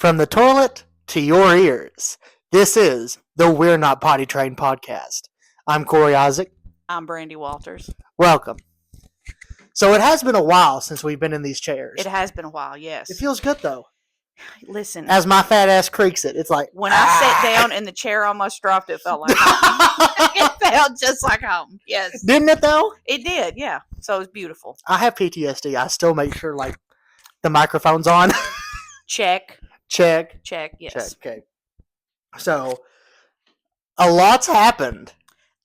From the toilet to your ears, this is the We're Not Potty Trained podcast. I'm Corey Isaac. I'm Brandy Walters. Welcome. So it has been a while since we've been in these chairs. It has been a while, yes. It feels good though. Listen, As my fat ass creaks it, it's like when I sat down and the chair almost dropped, it felt like home. It felt just like home. Yes. Didn't it though? It did, yeah. So it was beautiful. I have PTSD. I still make sure like the microphone's on. Check. Check. Yes. Check. Okay. So a lot's happened.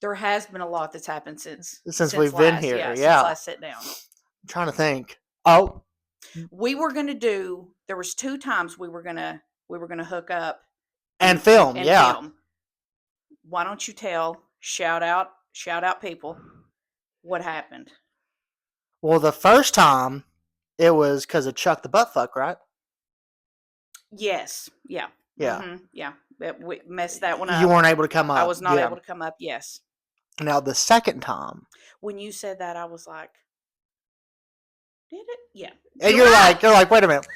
There has been a lot that's happened since we've been here. Yeah. Since I sat down. I'm trying to think. Oh. We were gonna do. There was 2 times we were gonna hook up and film. Film. Why don't you tell? Shout out, people. What happened? Well, the first time it was because of Chuck the Buttfuck, right? Yes. Yeah. Yeah. Mm-hmm. Yeah. We messed that one up. You weren't able to come up. I was not able to come up. Yes. Now the second time, when you said that, I was like, "Did it?" Yeah. And you're like, wait a minute.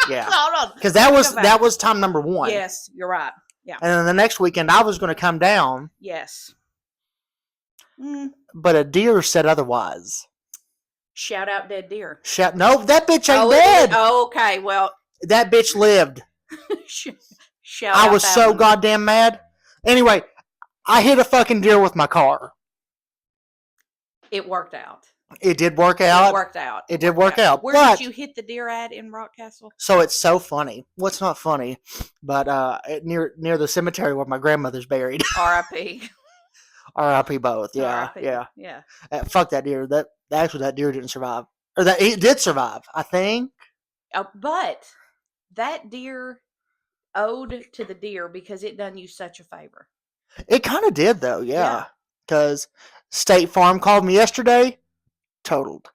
Yeah. Hold on. Because that was time number 1. Yes, you're right. Yeah. And then the next weekend, I was going to come down. Yes. But a deer said otherwise. Shout out dead deer. No, that bitch ain't dead. Oh, okay. Well, that bitch lived. Shout I out was so one. goddamn mad. Anyway, I hit a fucking deer with my car. It worked out. It did work out. It did work out. Where did you hit the deer at in Rockcastle? So it's so funny. Well, it's not funny, but near the cemetery where my grandmother's buried. R.I.P. R.I.P. both. Yeah, R.I.P. Yeah. Fuck that deer. That deer didn't survive, or that it did survive, I think. But that deer owed to the deer because it done you such a favor. It kind of did though, yeah. Because State Farm called me yesterday. Totaled.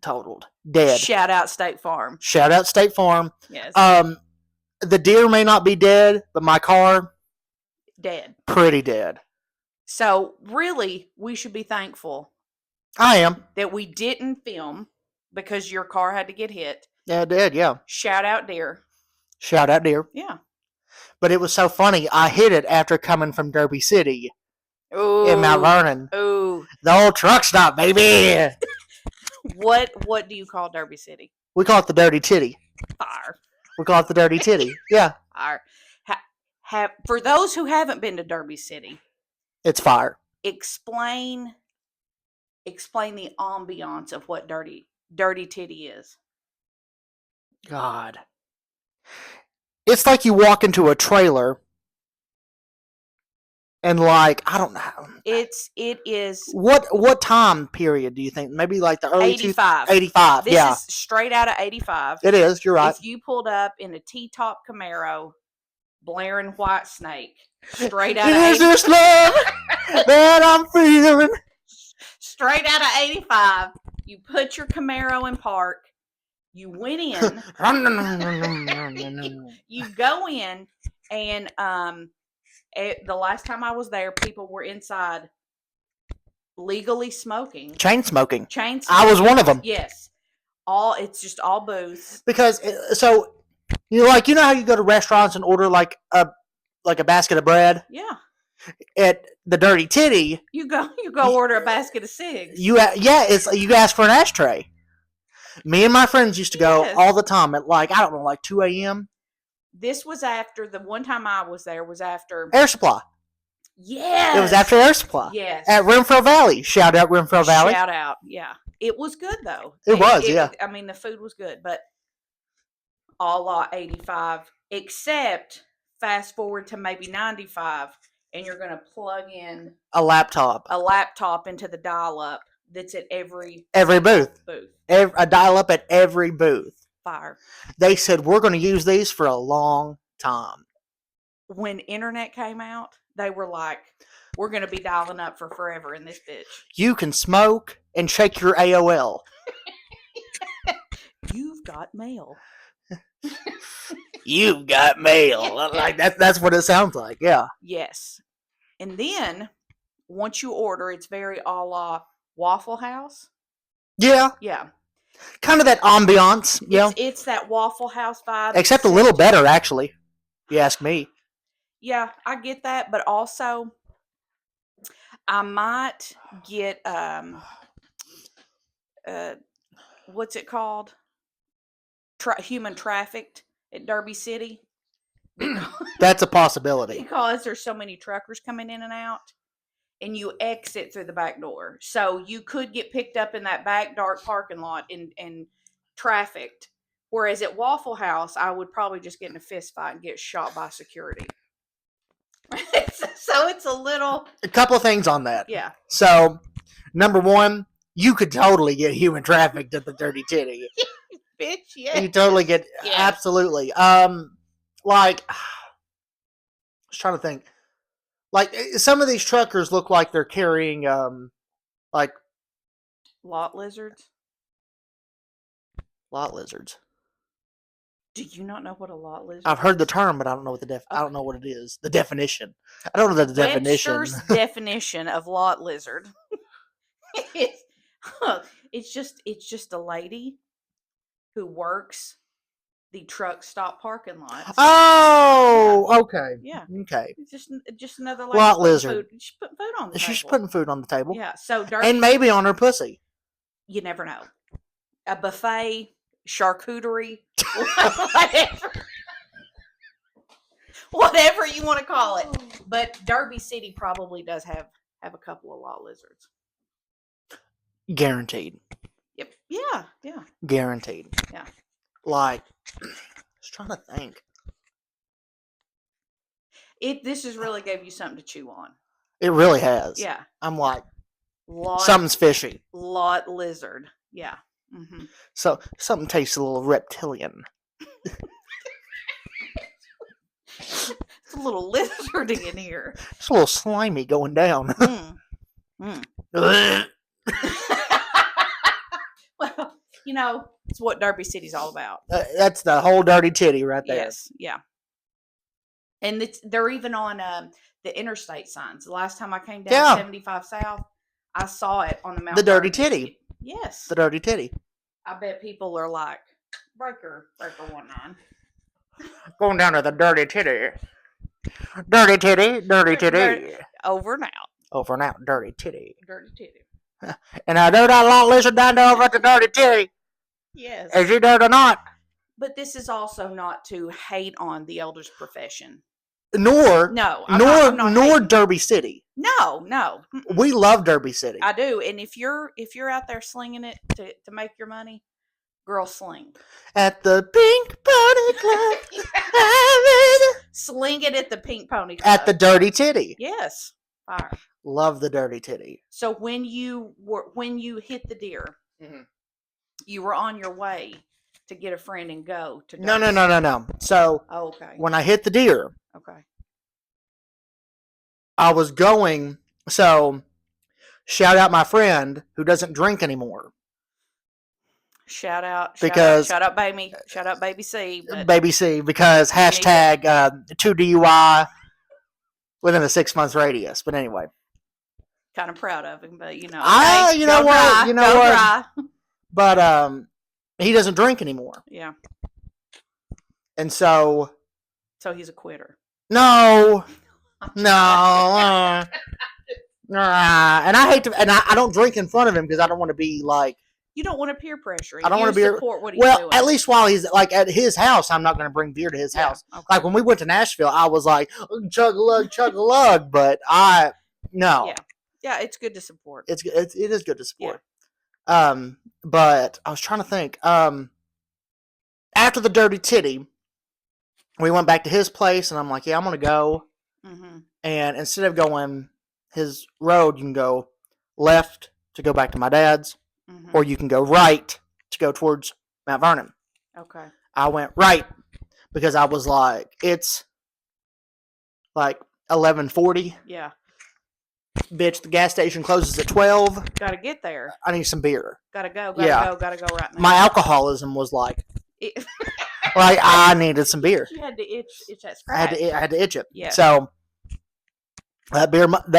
Totaled. Dead. Shout out State Farm. Yes. The deer may not be dead, but my car dead. Pretty dead. So really, we should be thankful. I am. That we didn't film because your car had to get hit. Yeah, it did, yeah. Shout out deer. Yeah. But it was so funny. I hit it after coming from Derby City. Ooh. In Mount Vernon. Ooh. The old truck stop, baby. What do you call Derby City? We call it the Dirty Titty. Fire. We call it the Dirty Titty. Yeah. Fire. For those who haven't been to Derby City, it's fire. Explain the ambiance of what Dirty Titty is. God. It's like you walk into a trailer and like, I don't know. It is. What time period do you think? Maybe like the early 85. 85. This is straight out of 85. It is. You're right. If you pulled up in a T-top Camaro, blaring White Snake, straight out of 85. Is this love that I'm feeling? Straight out of 85. You put your Camaro in park. You went in. You go in, and the last time I was there, people were inside legally smoking. Chain smoking. I was one of them. Yes. It's just all booze. Because so you know how you go to restaurants and order like a basket of bread? Yeah. At the Dirty Titty, you go order a basket of cigs. You ask for an ashtray. Me and my friends used to go all the time at like 2 a.m. This was after the one time I was there was after Air Supply. Yes. It was after Air Supply. Yes. At Renfro Valley. Shout out Renfro Valley. Shout out. Yeah. It was good though. It was. I mean, the food was good, but a la 85, except fast forward to maybe 95, and you're going to plug in a laptop into the dial-up that's at every booth. A dial-up at every booth. Fire. They said, we're going to use these for a long time. When internet came out, they were like, we're going to be dialing up for forever in this bitch. You can smoke and check your AOL. You've got mail. You've got mail. Like that's what it sounds like, yeah. Yes. And then, once you order, it's very a la Waffle House. Yeah. Yeah. Kind of that ambiance, yeah. It's that Waffle House vibe. Except a little better, actually. If you ask me. Yeah, I get that, but also I might get what's it called? Human trafficked at Derby City because That's a possibility. because there's so many truckers coming in and out, and you exit through the back door, so you could get picked up in that back dark parking lot and trafficked. Whereas at Waffle House, I would probably just get in a fist fight and get shot by security. So it's a little, A couple of things on that. yeah. So, number one, you could totally get human trafficked at the Dirty Titty. Bitch, yeah. You totally get, Yeah. absolutely. Like, I was trying to think. Like, some of these truckers look like they're carrying, like, Lot lizards. lot lizards. Do you not know what a lot lizard I've heard the is? term, but I don't know what I don't know what it is. The definition. I don't know the definition. Webster's definition of lot lizard. it's, it's just a lady who works the truck stop parking lots. Oh, okay. Yeah. Okay. It's just another lady Lot putting lizard. Food. She's putting food on the She's table. putting food on the table. Yeah. So Dirty, And maybe on her pussy. you never know. A buffet, charcuterie, whatever. Whatever you want to call it. But Derby City probably does have a couple of lot lizards. Guaranteed. Yep. Yeah. Yeah. Guaranteed. Yeah. Like, I was trying to think. This has really gave you something to chew on. It really has. Yeah. I'm like, Lot, something's fishy. lot lizard. Yeah. Mm-hmm. So, something tastes a little reptilian. It's a little lizardy in here. It's a little slimy going down. Mm. Well, it's what Derby City's all about. That's the whole Dirty Titty right there. Yes, yeah. And they're even on the interstate signs. The last time I came down 75 South, I saw it on the Mount The Dirty Vernon. Titty. Yes. The Dirty Titty. I bet people are like, breaker 19. Going down to the Dirty Titty. Dirty Titty, Dirty Titty. Over and out. Over and out, Dirty Titty. Dirty Titty. And I do that lot lizard down there over at the Dirty Titty. Yes. Is you there or not? But this is also not to hate on the elders' profession. Nor I'm not hating. Derby City. No. Mm-mm. We love Derby City. I do. And if you're out there slinging it to make your money, girl, sling. At the Pink Pony Club. Sling it at the Pink Pony Club. At the Dirty Titty. Yes. Fire. Love the Dirty Titty. So when you hit the deer, you were on your way to get a friend and go to No. Derby. No. So Okay. when I hit the deer, Okay. I was going. So shout out my friend who doesn't drink anymore. Shout out baby C. But Baby C, because hashtag 2 DUI within a 6 month radius. But anyway, kind of proud of him, but you know what? But he doesn't drink anymore, Yeah. and so he's a quitter. no. And I hate to, and I don't drink in front of him because I don't want to be like. You don't want to peer pressure. I don't want to be support what he's doing. At least while he's like at his house, I'm not going to bring beer to his house. Okay. Like when we went to Nashville, I was like chug a lug, but no. Yeah, it's good to support. It is good to support. Yeah. But I was trying to think. After the Dirty Titty, we went back to his place, and I'm like, yeah, I'm gonna go. Mm-hmm. And instead of going his road, you can go left to go back to my dad's. Mm-hmm. Or you can go right to go towards Mount Vernon. Okay. I went right because I was like, it's like 11:40. Yeah. Bitch, the gas station closes at 12. Gotta get there. I need some beer. Gotta go right now. My alcoholism was like, like I needed some beer. You had to itch that scratch. I had to itch it. Yeah. So that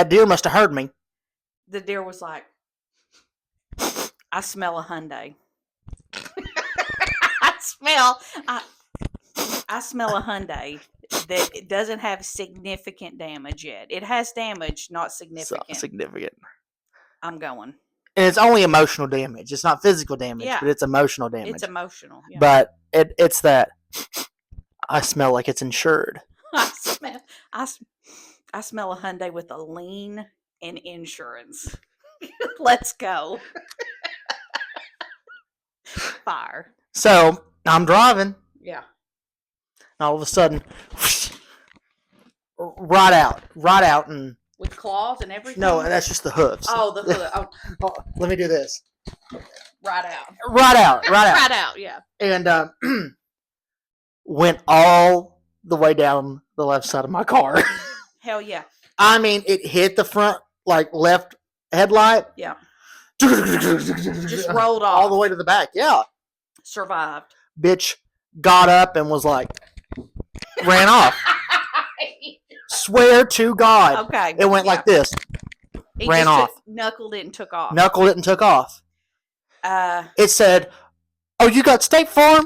deer must have heard me. The deer was like, I smell a Hyundai. I smell a Hyundai that it doesn't have significant damage yet. It has damage, not significant. Significant. I'm going. And it's only emotional damage. It's not physical damage, Yeah. but it's emotional damage. It's emotional. Yeah. But it's that I smell like it's insured. I smell a Hyundai with a lien and insurance. Let's go. Fire. So I'm driving, Yeah. and all of a sudden, right out, and With claws and everything? no, that's just the hooves. Oh, the hood. Oh, Oh, let me do this. right out. Right out. Right out, yeah. And went all the way down the left side of my car. Hell yeah. I mean, it hit the front, like, left headlight. Yeah. Just rolled off. all the way to the back. Yeah. Survived. Bitch got up and was like, ran off. Swear to God. Okay. It went like this. He ran just off. Knuckled it and took off. Knuckled it and took off. Uh, It said, "Oh, you got State Farm?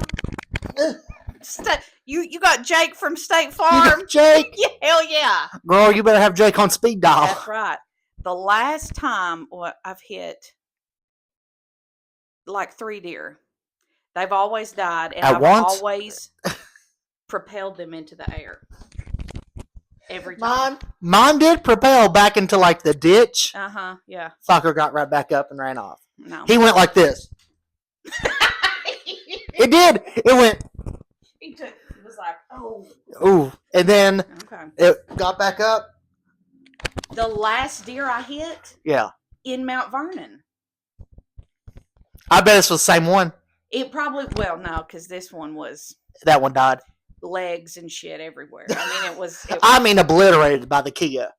you got Jake from State You Farm? got Jake? Yeah, hell yeah. Girl, you better have Jake on speed dial." That's right. The last time I've hit like 3 deer. They've always died, and At I've once? always propelled them into the air. Every time. Mine did propel back into, like, the ditch. Uh-huh, yeah. Fucker got right back up and ran off. No. He went like this. It did. It went, It was like, oh. ooh. And then Okay. it got back up. The last deer I hit Yeah. in Mount Vernon. I bet it's the same one. It probably, well, no, because this one was That one died. legs and shit everywhere. I mean, it was Obliterated by the Kia.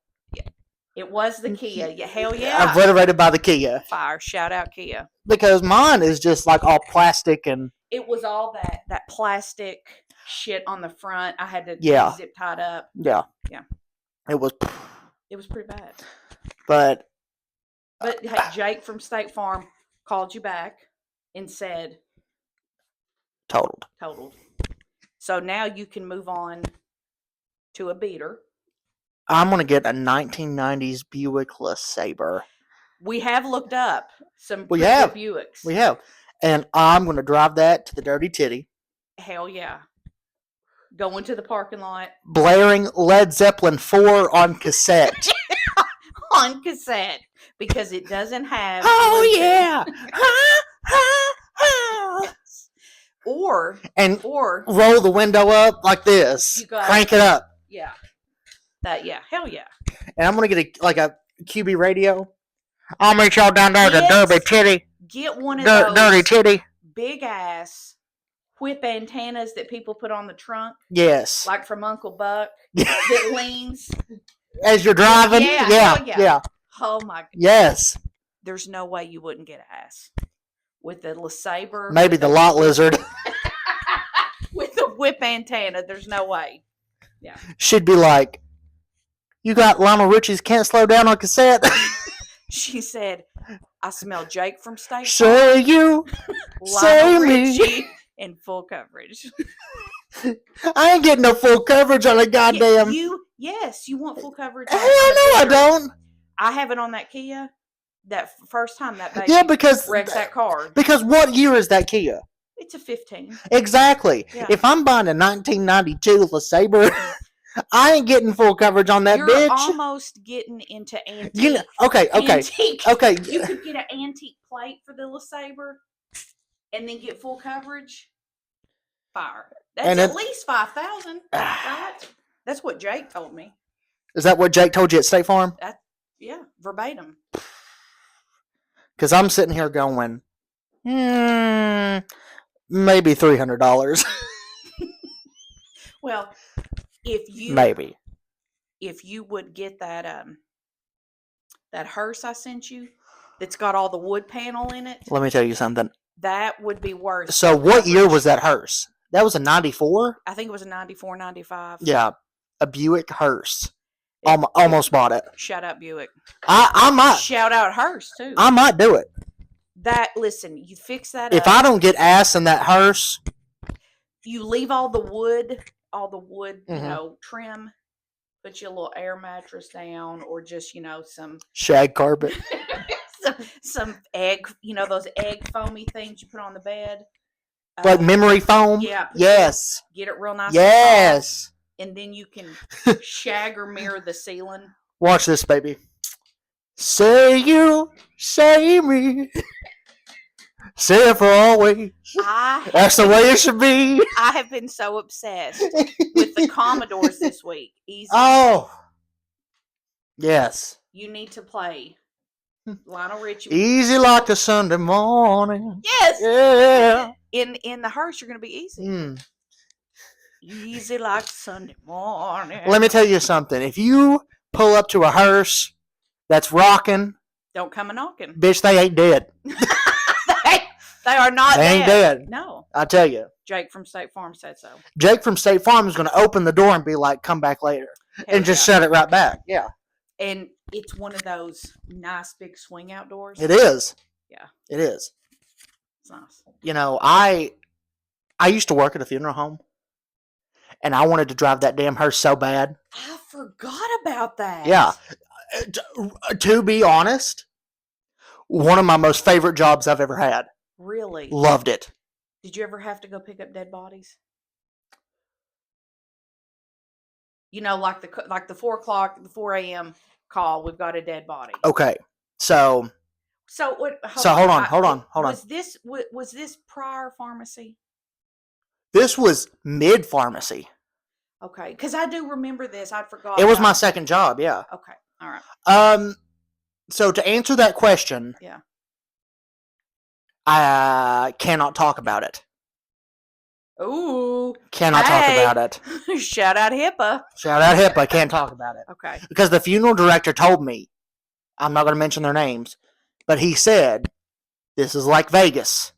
it was the Kia. Yeah, hell yeah. Obliterated by the Kia. Fire. Shout out Kia. Because mine is just like all plastic and It was all that plastic shit on the front. I had to Yeah. zip tied up. yeah. Yeah. It was, It was pretty bad. but But hey, Jake from State Farm called you back and said totaled. totaled. So now you can move on to a beater. I'm going to get a 1990s Buick LeSabre. We have looked up some We pretty have. good Buicks. We have. And I'm going to drive that to the Dirty Titty, Hell yeah. Go into the parking lot blaring Led Zeppelin 4 on cassette. on cassette because it doesn't have. Oh, Bluetooth. yeah. Or And or roll the window up like this. You got- Crank it up. yeah. Hell yeah. And I'm going to get a QB radio. I'll meet y'all down there at the Yes. Dirty Titty. Get one of those Dirty Titty. big ass whip antennas that people put on the trunk, Yes. like from Uncle Buck, that leans. As you're driving. Yeah, Yeah. hell yeah. Yeah. Oh my god. Yes. There's no way you wouldn't get ass. With the LeSabre. Maybe the lot lizard. With the whip antenna, there's no way. Should be like, you got Lionel Richie's Can't Slow Down on cassette? She said, I smell Jake from State Farm. Say you. Say Lionel me. Richie in full coverage. I ain't getting no full coverage on a goddamn. Yes, you want full coverage. Hell no, I don't. I have it on that Kia. That first time that baby Yeah, because wrecks that car. Because what year is that Kia? It's a 15. Exactly. Yeah. If I'm buying a 1992 LeSabre, I ain't getting full coverage on that You're bitch. almost getting into antique. You know, okay. Antique. Okay. You could get an antique plate for the LeSabre and then get full coverage. Fire. That's And at it- least 5,000, right? That's what Jake told me. Is that what Jake told you at State Farm? Yeah, verbatim. Because I'm sitting here going, maybe $300. Well, Maybe. if you would get that that hearse I sent you that's got all the wood panel in it, Let me tell you something. that would be worth. So what year was that hearse? That was a 94? I think it was a 94, 95. Yeah. A Buick hearse. Almost bought it. Shout out Buick. I might. Shout out hearse too. I might do it. Listen, you fix that If up. I don't get ass in that hearse, you leave all the wood, you Mhm. know, trim. Put your little air mattress down, or just, you know, some Shag carpet. some egg, you know, those egg foamy things you put on the bed. Like memory foam? Yeah. Yes. Get it real nice and soft, Yes. and then you can shag or mirror the ceiling. Watch this, baby. Say you, say me. Say it for always. That's the way it should be. I have been so obsessed with the Commodores this week. Easy. Oh. Yes. You need to play Lionel Richie. Easy like a Sunday morning. Yes. Yeah. In the hearse, you're gonna be easy. Easy like Sunday morning. Let me tell you something. If you pull up to a hearse that's rocking, don't come a knocking. Bitch, they ain't dead. They are not They ain't dead. No. I tell you. Jake from State Farm said so. Jake from State Farm is going to open the door and be like, come back later. And just shut it right back. Yeah. And it's one of those nice big swing outdoors. It is. Yeah. It is. It's nice. You know, I used to work at a funeral home. And I wanted to drive that damn hearse so bad. I forgot about that. Yeah. To be honest, one of my most favorite jobs I've ever had. Really? Loved it. Did you ever have to go pick up dead bodies? You know, like the 4 o'clock, the 4 a.m. call. We've got a dead body. Okay, so what? Hold on. Was this prior pharmacy? This was mid pharmacy. Okay, because I do remember this. I forgot. It was my second job. Yeah. Okay. All right. So to answer that question, yeah, I cannot talk about it. Ooh. Cannot talk about it. Shout out HIPAA. Shout out HIPAA. Can't talk about it. Okay. Because the funeral director told me, I'm not going to mention their names, but he said, this is like Vegas.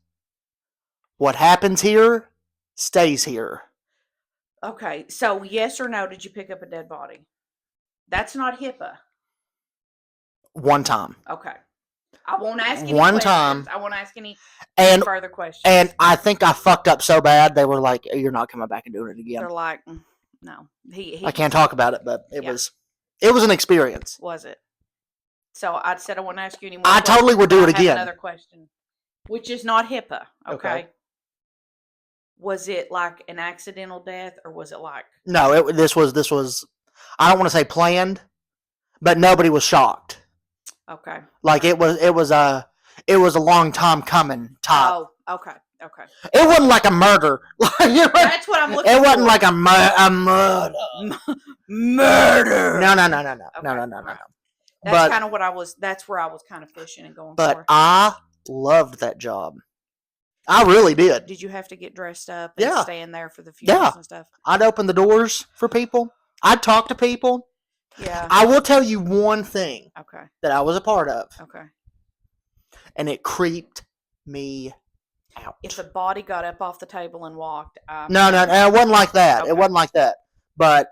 What happens here stays here. Okay. So yes or no, did you pick up a dead body? That's not HIPAA. One time. Okay. I won't ask any one questions. Time. I won't ask any further questions. And I think I fucked up so bad, they were like, you're not coming back and doing it again. They're like, no. I can't talk about it, but it was an experience. Was it? So I said I won't ask you anymore. I totally would do it again. Another question, which is not HIPAA. Okay. Was it like an accidental death, or was it like? No, this was. I don't want to say planned, but nobody was shocked. Okay. Like it was a long time coming type. Oh, okay. It wasn't like a murder. That's what I'm looking for. It wasn't like a murder. Murder. No. Okay. That's kind of what I was. That's where I was kind of fishing and going for. But I loved that job. I really did. Did you have to get dressed up and stand there for the funerals and stuff? I'd open the doors for people. I'd talk to people. Yeah. I will tell you one thing. Okay. That I was a part of. Okay. And it creeped me out. If a body got up off the table and walked, No, it wasn't like that. Okay. It wasn't like that. But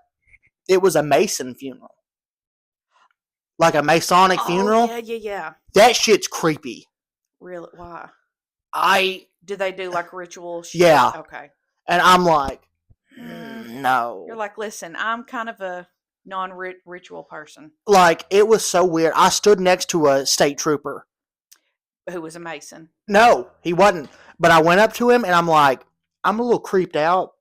it was a Mason funeral. Like a Masonic funeral. Yeah. That shit's creepy. Really? Why? Do they do like ritual shit? Yeah. Okay. And I'm like, no. You're like, listen, I'm kind of a non-ritual person. Like, it was so weird. I stood next to a state trooper. Who was a Mason? No, he wasn't. But I went up to him and I'm like, I'm a little creeped out.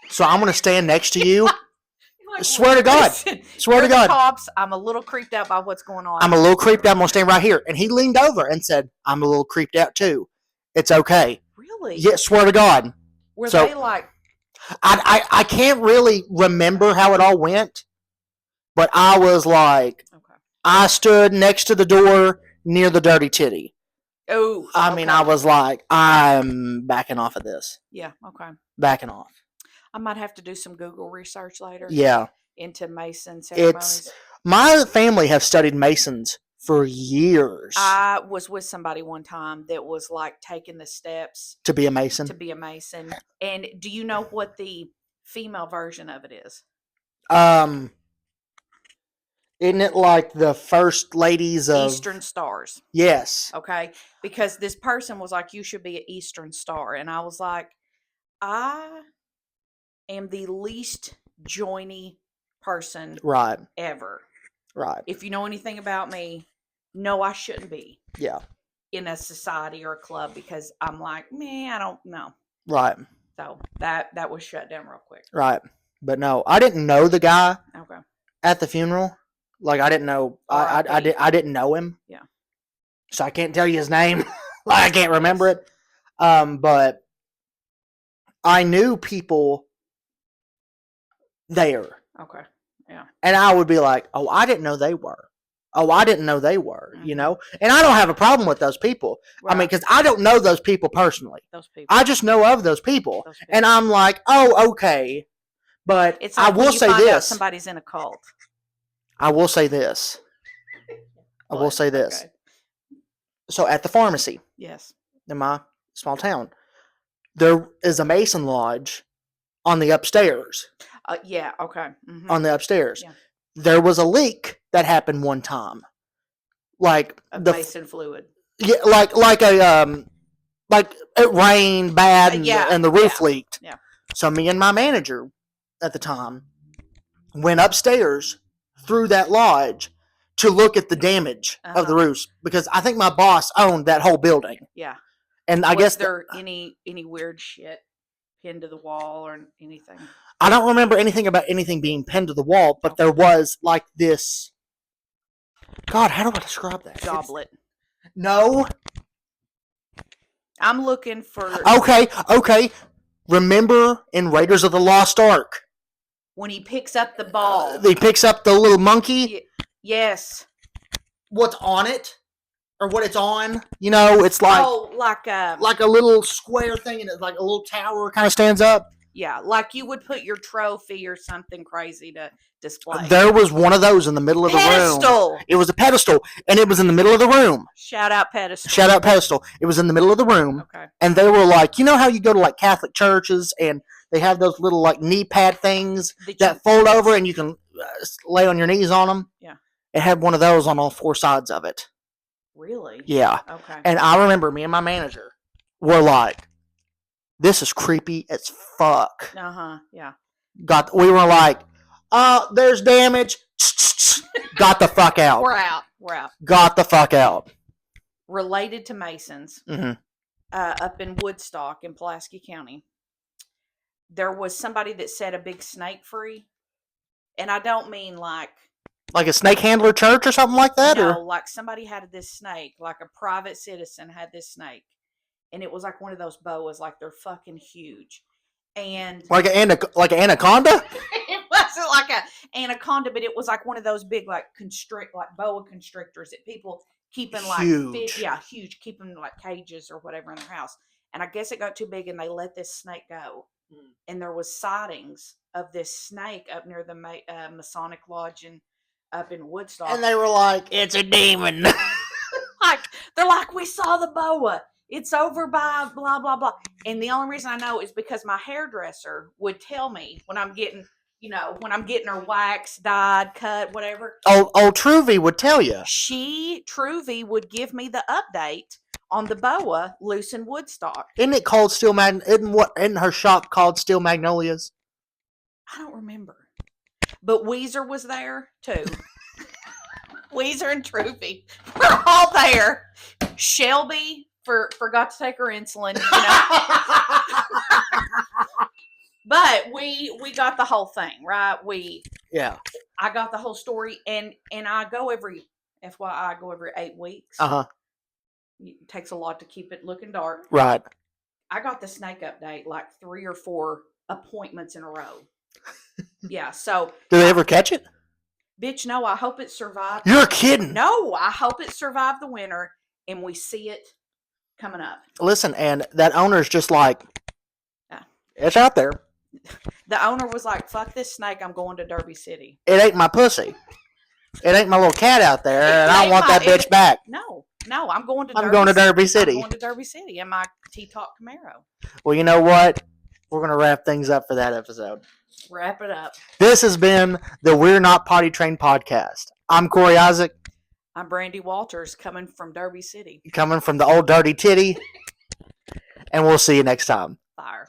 So I'm going to stand next to you. Like, swear to God. Swear to God. Cops, I'm a little creeped out by what's going on. I'm a little creeped out. I'm going to stand right here. And he leaned over and said, I'm a little creeped out too. It's okay. Really? Yeah, swear to God. Were they like... I can't really remember how it all went. But I was like, I stood next to the door near the dirty titty. Oh. I mean, I was like, I'm backing off of this. Yeah, okay. Backing off. I might have to do some Google research later. Yeah. Into Mason ceremonies. My family have studied Masons for years. I was with somebody one time that was like taking the steps. To be a Mason? To be a Mason. And do you know what the female version of it is? Isn't it like the first ladies of... Eastern Stars. Yes. Okay. Because this person was like, you should be an Eastern Star. And I was like, I am the least joiny person Right. ever. Right. If you know anything about me, no, I shouldn't be Yeah. in a society or a club because I'm like, man, I don't know. Right. So that was shut down real quick. Right. But no, I didn't know the guy Okay. at the funeral. Like I didn't know. I didn't know him. Yeah. So I can't tell you his name. I can't remember it. But I knew people there. Okay. Yeah. And I would be like, oh, I didn't know they were. Oh, I didn't know they were, Mhm. you know? And I don't have a problem with those people. Right. I mean, because I don't know those people personally. Those people. I just know of those people. Those people. And I'm like, oh, okay. But It's like I will say this. Somebody's in a cult. I will say this. I will say this. Okay. So at the pharmacy Yes. in my small town, there is a Mason Lodge on the upstairs. Yeah. Okay. Mm-hmm. On the upstairs. Yeah. There was a leak that happened one time. Like the Mason fluid. Yeah, like it rained bad and the roof leaked. Yeah. So me and my manager at the time went upstairs through that lodge to look at the damage of the roofs because I think my boss owned that whole building. Yeah. And I guess there any weird shit pinned to the wall or anything? I don't remember anything about anything being pinned to the wall, but there was like this. God, how do I describe that? Goblet. No. I'm looking for. Okay. Remember in Raiders of the Lost Ark? When he picks up the ball. He picks up the little monkey? Yes. What's on it? Or what it's on? You know, it's like... Oh, like a little square thing and it's like a little tower kind of stands up. Yeah, like you would put your trophy or something crazy to display. There was one of those in the middle of the room. Pedestal! It was a pedestal, and it was in the middle of the room. Shout out pedestal. Shout out pedestal. It was in the middle of the room. Okay. And they were like, you know how you go to like Catholic churches and they have those little like knee pad things that fold over and you can lay on your knees on them? Yeah. It had one of those on all four sides of it. Really? Yeah. Okay. And I remember me and my manager were like, this is creepy as fuck. Yeah. We were like, there's damage. Got the fuck out. We're out. Got the fuck out. Related to Masons, up in Woodstock in Pulaski County, there was somebody that set a big snake free. And I don't mean like a snake handler church or something like that? No, like somebody had this snake, like a private citizen had this snake. And it was like one of those boas, like they're fucking huge. And like an anaconda? It wasn't like an anaconda, but it was like one of those big like boa constrictors that people keep in like huge. Huge, keep them in like cages or whatever in their house. And I guess it got too big and they let this snake go. And there was sightings of this snake up near the Masonic Lodge up in Woodstock. And they were like, it's a demon. They're like, we saw the boa. It's over by blah, blah, blah. And the only reason I know is because my hairdresser would tell me when I'm getting her waxed, dyed, cut, whatever. Old Truvy would tell you. Truvy would give me the update on the boa loose in Woodstock. Isn't it called isn't her shop called Steel Magnolias? I don't remember. But Weezer was there too. Weezer and Truvy were all there. Shelby forgot to take her insulin, you know. But we got the whole thing, right? I got the whole story, and I go every 8 weeks. It takes a lot to keep it looking dark. Right. I got the snake update like 3 or 4 appointments in a row. Yeah, so do they ever catch it? Bitch, no, I hope it survived. You're kidding. No, I hope it survived the winter and we see it coming up. Listen, and that owner's just like, it's out there. The owner was like, fuck this snake, I'm going to Derby City. It ain't my pussy. It ain't my little cat out there, and I want that bitch back. No, I'm going to Derby City. I'm going to Derby City in my T-Talk Camaro. Well, you know what? We're going to wrap things up for that episode. Wrap it up. This has been the We're Not Potty Trained podcast. I'm Corey Isaac. I'm Brandy Walters, coming from Derby City. Coming from the old dirty titty. And we'll see you next time. Fire.